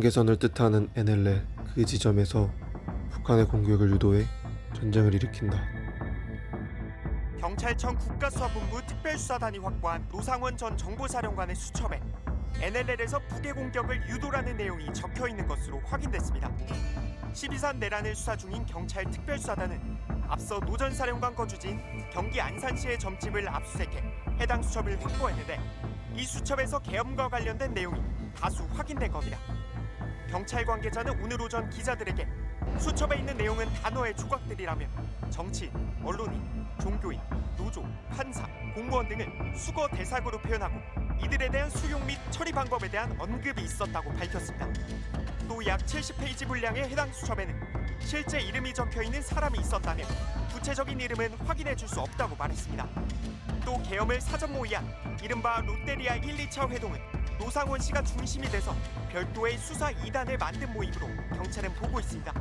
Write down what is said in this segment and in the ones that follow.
경계선을 뜻하는 NLL 그 지점에서 북한의 공격을 유도해 전쟁을 일으킨다. 경찰청 국가수사본부 특별수사단이 확보한 노상원 전 정보사령관의 수첩에 NLL에서 북의 공격을 유도라는 내용이 적혀있는 것으로 확인됐습니다. 12산 내란을 수사 중인 경찰 특별수사단은 앞서 노 전 사령관 거주지인 경기 안산시의 점집을 압수수색해 해당 수첩을 확보했는데 이 수첩에서 계엄과 관련된 내용이 다수 확인된 겁니다. 경찰 관계자는 오늘 오전 기자들에게 수첩에 있는 내용은 단어의 조각들이라며 정치인, 언론인, 종교인, 노조, 판사, 공무원 등을 수거 대상으로 표현하고 이들에 대한 수용 및 처리 방법에 대한 언급이 있었다고 밝혔습니다. 또 약 70페이지 분량의 해당 수첩에는 실제 이름이 적혀있는 사람이 있었다며 구체적인 이름은 확인해 줄 수 없다고 말했습니다. 또 계엄을 사전 모의한 이른바 롯데리아 1, 2차 회동은 노상원 씨가 중심이 돼서 별도의 수사 2단을 만든 모임으로 경찰은 보고 있습니다.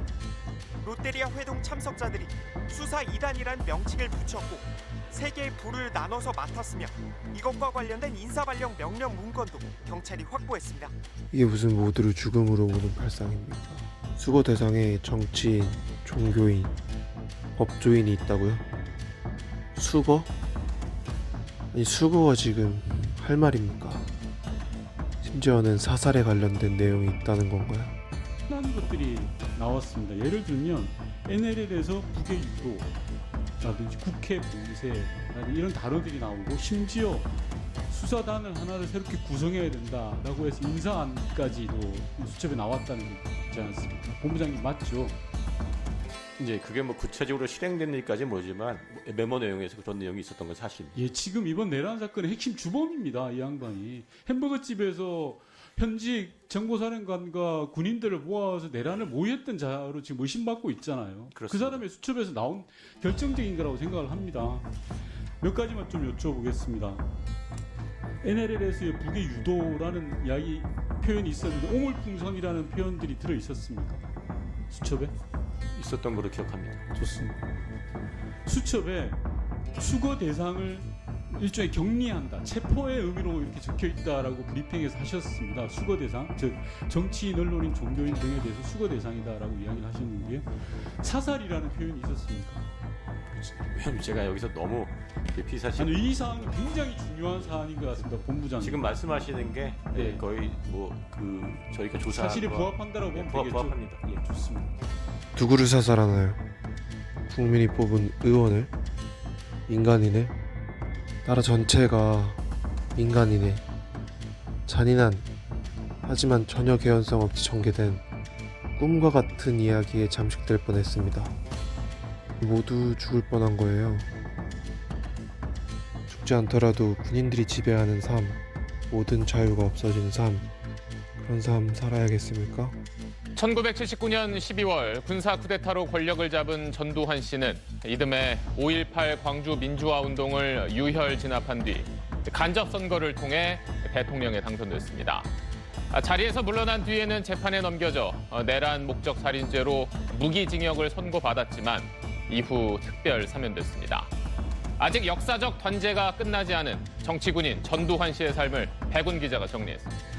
롯데리아 회동 참석자들이 수사 2단이란 명칭을 붙였고 3개의 부를 나눠서 맡았으며 이것과 관련된 인사발령 명령 문건도 경찰이 확보했습니다. 이게 무슨 모두를 죽음으로 보는 발상입니까? 수거 대상에 정치인, 종교인, 법조인이 있다고요? 수거? 아니 수거가 지금 할 말입니까? 심지어는 사살에 관련된 내용이 있다는 건가요? 많은 것들이 나왔습니다. 예를 들면 NLL에서 북의 유도라든지 국회 봉쇄 이런 단어들이 나오고 심지어 수사단을 하나를 새롭게 구성해야 된다라고 해서 인사안까지도 수첩에 나왔다는 게 있지 않습니까? 본부장님 맞죠? 이제 그게 뭐 구체적으로 실행된 일까지는 모르지만 메모 내용에서 그런 내용이 있었던 건 사실입니다. 예, 지금 이번 내란 사건의 핵심 주범입니다. 이 양반이 햄버거 집에서 현직 정보사령관과 군인들을 모아서 내란을 모의했던 자로 지금 의심받고 있잖아요. 그렇습니다. 그 사람의 수첩에서 나온 결정적인 거라고 생각을 합니다. 몇 가지만 좀 여쭤보겠습니다. NLL에서의 북의 유도라는 이야기 표현이 있었는데 오물풍선이라는 표현들이 들어 있었습니까? 수첩에? 있었던 걸로 기억합니다. 좋습니다. 수첩에 수거 대상을 일종의 격리한다, 체포의 의미로 이렇게 적혀 있다라고 브리핑에서 하셨습니다. 수거 대상, 즉 정치인, 언론인, 종교인 등에 대해서 수거 대상이다라고 이야기를 하셨는데요. 사살이라는 표현이 있었습니까? 왜냐면 제가 여기서 너무 피사실 아니, 이 사안은 굉장히 중요한 사안인 것 같습니다, 본부장님. 지금 말씀하시는 게 네. 거의 뭐 그 저희가 조사 사실에 부합한다라고 보면 되겠죠. 부합합니다. 예. 좋습니다. 누구를 사살하나요? 국민이 뽑은 의원을? 인간이네? 나라 전체가 인간이네. 잔인한 하지만 전혀 개연성 없이 전개된 꿈과 같은 이야기에 잠식될 뻔했습니다. 모두 죽을 뻔한 거예요. 죽지 않더라도 군인들이 지배하는 삶, 모든 자유가 없어진 삶, 그런 삶 살아야겠습니까? 1979년 12월 군사 쿠데타로 권력을 잡은 전두환 씨는 이듬해 5.18 광주 민주화 운동을 유혈 진압한 뒤 간접 선거를 통해 대통령에 당선됐습니다. 자리에서 물러난 뒤에는 재판에 넘겨져 내란 목적 살인죄로 무기징역을 선고받았지만 이후 특별 사면됐습니다. 아직 역사적 단죄가 끝나지 않은 정치군인 전두환 씨의 삶을 백운 기자가 정리했습니다.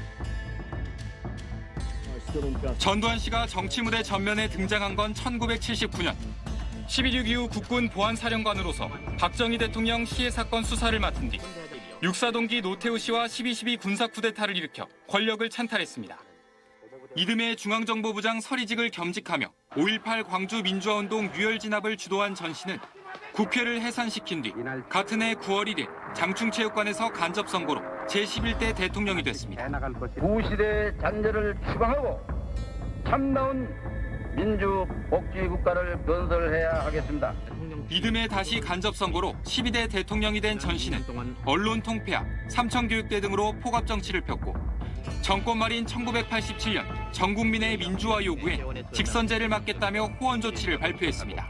전두환 씨가 정치 무대 전면에 등장한 건 1979년. 12.6 이후 국군 보안사령관으로서 박정희 대통령 시해 사건 수사를 맡은 뒤 육사동기 노태우 씨와 12.12 군사 쿠데타를 일으켜 권력을 찬탈했습니다. 이듬해 중앙정보부장 서리직을 겸직하며 5.18 광주 민주화운동 유혈 진압을 주도한 전 씨는 국회를 해산시킨 뒤 같은 해 9월 1일 장충체육관에서 간접 선거로 제11대 대통령이 됐습니다. 구시대의 잔재를 추방하고 참다운 민주복지 국가를 건설해야 하겠습니다. 이듬해 다시 간접 선거로 12대 대통령이 된 전 씨는 언론 통폐합, 삼청교육대 등으로 포갑 정치를 폈고 정권 말인 1987년 전 국민의 민주화 요구에 직선제를 막겠다며 호언 조치를 발표했습니다.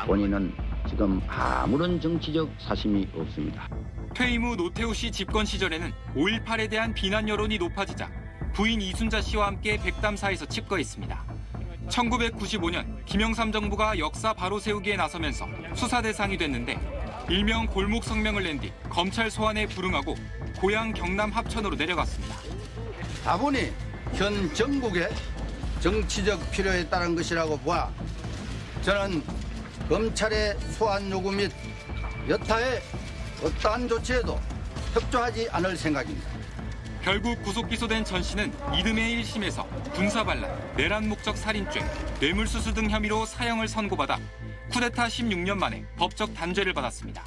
본인은 지금 아무런 정치적 사심이 없습니다. 퇴임 후 노태우 씨 집권 시절에는 5.18에 대한 비난 여론이 높아지자 부인 이순자 씨와 함께 백담사에서 집거했습니다. 1995년 김영삼 정부가 역사 바로 세우기에 나서면서 수사 대상이 됐는데 일명 골목 성명을 낸 뒤 검찰 소환에 불응하고 고향 경남 합천으로 내려갔습니다. 다분히 현 정국의 정치적 필요에 따른 것이라고 봐 저는 검찰의 소환 요구 및 여타의 어떠한 조치에도 협조하지 않을 생각입니다. 결국 구속 기소된 전 씨는 이듬해 1심에서 군사반란, 내란 목적 살인죄, 뇌물수수 등 혐의로 사형을 선고받아 쿠데타 16년 만에 법적 단죄를 받았습니다.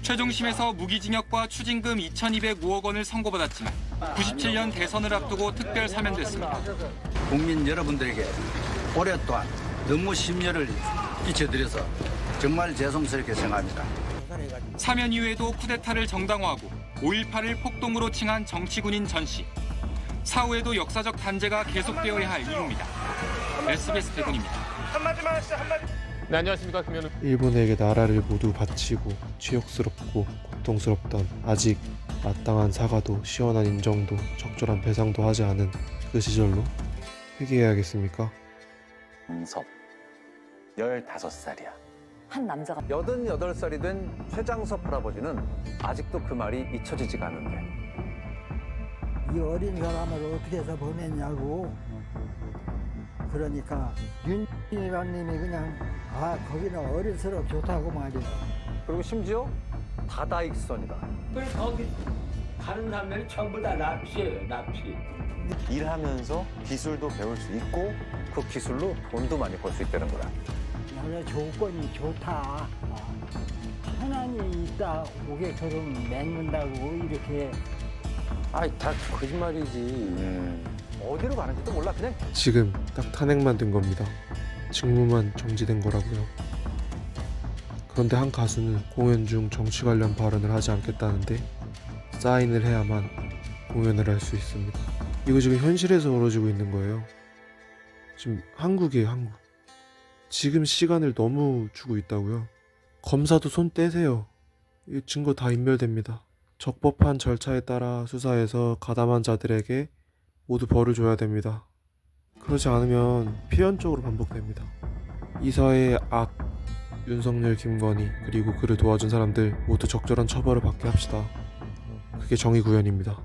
최종심에서 무기징역과 추징금 2,205억 원을 선고받았지만 97년 대선을 앞두고 특별 사면됐습니다. 국민 여러분들에게 오랫동안 너무 심려를 끼쳐드려서 정말 죄송스럽게 생각합니다. 사면 이후에도 쿠데타를 정당화하고 5.18을 폭동으로 칭한 정치군인 전 씨. 사후에도 역사적 단죄가 계속되어야 할 이유입니다. SBS 대군입니다. 네, 안녕하십니까, 김현우. 일본에게 나라를 모두 바치고 치욕스럽고 고통스럽던 아직 마땅한 사과도 시원한 인정도 적절한 배상도 하지 않은 그 시절로 회귀해야겠습니까? 섭 15살이야. 한 남자가 88살이 된 최장섭 할아버지는 아직도 그 말이 잊혀지지가 않는데 이 어린 사람을 어떻게 해서 보냈냐고. 그러니까 윤희관님이 그냥 거기는 어릴수록 좋다고 말이야. 그리고 심지어 다다익선이다. 거기 가는 사람들이 전부 다 납치예요, 납치. 일하면서 기술도 배울 수 있고 그 기술로 돈도 많이 벌 수 있다는 거야. 원래 조건이 좋다. 하나님이 있다. 오게 결혼 맺는다고 이렇게. 아이 다 거짓말이지. 어디로 가는지도 몰라. 그냥 지금 딱 탄핵만 된 겁니다. 직무만 정지된 거라고요. 그런데 한 가수는 공연 중 정치 관련 발언을 하지 않겠다는데 사인을 해야만 공연을 할 수 있습니다. 이거 지금 현실에서 벌어지고 있는 거예요. 지금 한국이에요, 한국. 지금 시간을 너무 주고 있다고요. 검사도 손 떼세요. 이 증거 다 인멸됩니다. 적법한 절차에 따라 수사해서 가담한 자들에게 모두 벌을 줘야 됩니다. 그러지 않으면 필연적으로 반복됩니다. 이 사회의 악, 윤석열, 김건희 그리고 그를 도와준 사람들 모두 적절한 처벌을 받게 합시다. 그게 정의 구현입니다.